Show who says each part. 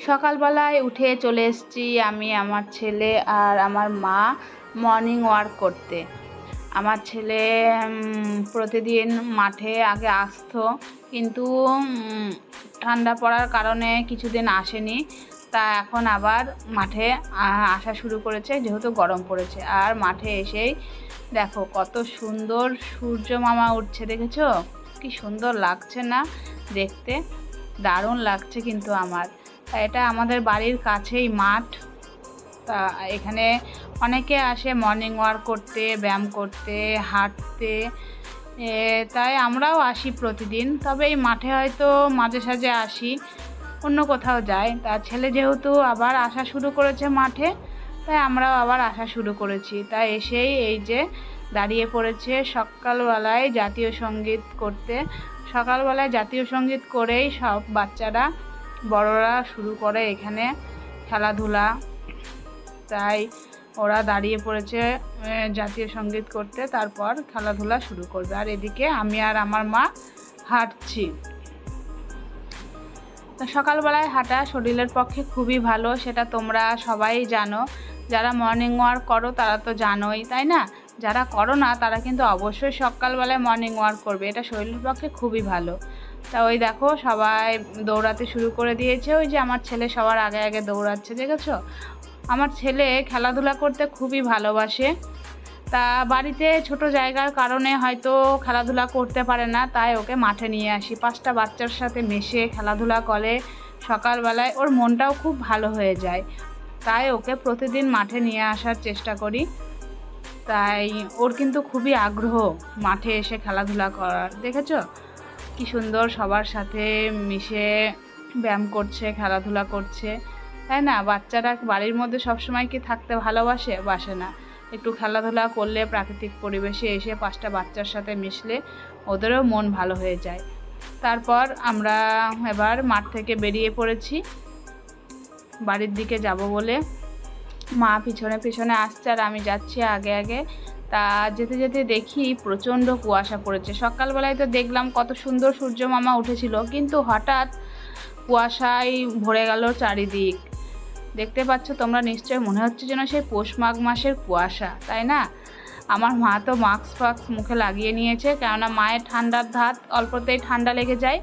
Speaker 1: সকালবেলায় উঠে চলে এসেছি আমি, আমার ছেলে আর আমার মা মর্নিং ওয়াক করতে। আমার ছেলে প্রতিদিন মাঠে আগে আসতো, কিন্তু ঠান্ডা পড়ার কারণে কিছুদিন আসেনি। তা এখন আবার মাঠে আসা শুরু করেছে, যেহেতু গরম পড়েছে। আর মাঠে এসেই দেখো কত সুন্দর সূর্য মামা উঠছে, দেখেছো? কি সুন্দর লাগছে না দেখতে? দারুণ লাগছে কিন্তু আমার। এটা আমাদের বাড়ির কাছেই মাঠ। তা এখানে অনেকে আসে মর্নিং ওয়াক করতে, ব্যায়াম করতে, হাঁটতে। তাই আমরাও আসি প্রতিদিন, তবে এই মাঠে হয়তো মাঝে সাঝে আসি, অন্য কোথাও যাই। তা ছেলে যেহেতু আবার আসা শুরু করেছে মাঠে, তাই আমরাও আবার আসা শুরু করেছি। তাই এসেই এই যে দাঁড়িয়ে পড়েছে সকালবেলায় জাতীয় সঙ্গীত করতে। সকালবেলায় জাতীয় সঙ্গীত করেই সব বাচ্চারা বড়রা শুরু করে এখানে খেলাধুলা। তাই ওরা দাঁড়িয়ে পড়েছে জাতীয় সঙ্গীত করতে, তারপর খেলাধুলা শুরু করবে। আর এদিকে আমি আর আমার মা হাঁটছি। তো সকালবেলায় হাঁটা শরীরের পক্ষে খুবই ভালো, সেটা তোমরা সবাই জানো। যারা মর্নিং ওয়াক করো তারা তো জানোই, তাই না? যারা করো না তারা কিন্তু অবশ্যই সকালবেলায় মর্নিং ওয়াক করবে, এটা শরীরের পক্ষে খুবই ভালো। তা ওই দেখো সবাই দৌড়াতে শুরু করে দিয়েছে। ওই যে আমার ছেলে সবার আগে আগে দৌড়াচ্ছে, দেখেছো? আমার ছেলে খেলাধুলা করতে খুবই ভালোবাসে। তা বাড়িতে ছোট জায়গার কারণে হয়তো খেলাধুলা করতে পারে না, তাই ওকে মাঠে নিয়ে আসি। 5টা বাচ্চার সাথে মিশে খেলাধুলা করে সকালবেলায়, ওর মনটাও খুব ভালো হয়ে যায়। তাই ওকে প্রতিদিন মাঠে নিয়ে আসার চেষ্টা করি। তাই ওর কিন্তু খুবই আগ্রহ মাঠে এসে খেলাধুলা করার। দেখেছো কি সুন্দর সবার সাথে মিশে ব্যায়াম করছে, খেলাধুলা করছে, তাই না? বাচ্চারা বাড়ির মধ্যে সবসময় কি থাকতে বাসে না। একটু খেলাধুলা করলে, প্রাকৃতিক পরিবেশে এসে 5টা বাচ্চার সাথে মিশলে ওদেরও মন ভালো হয়ে যায়। তারপর আমরা এবার মাঠ থেকে বেরিয়ে পড়েছি বাড়ির দিকে যাব বলে। মা পিছনে পিছনে আসছে আর আমি যাচ্ছি আগে আগে। তা যেতে যেতে দেখি প্রচণ্ড কুয়াশা পড়েছে। সকালবেলায় তো দেখলাম কত সুন্দর সূর্য মামা উঠেছিল, কিন্তু হঠাৎ কুয়াশায় ভরে গেল চারিদিক। দেখতে পাচ্ছ তোমরা নিশ্চয়, মনে হচ্ছে যেন সেই পৌষ মাঘ মাসের কুয়াশা, তাই না? আমার মা তো মাস্ক মুখে লাগিয়ে নিয়েছে, কেননা মায়ের ঠান্ডার ধাত, অল্পতেই ঠান্ডা লেগে যায়।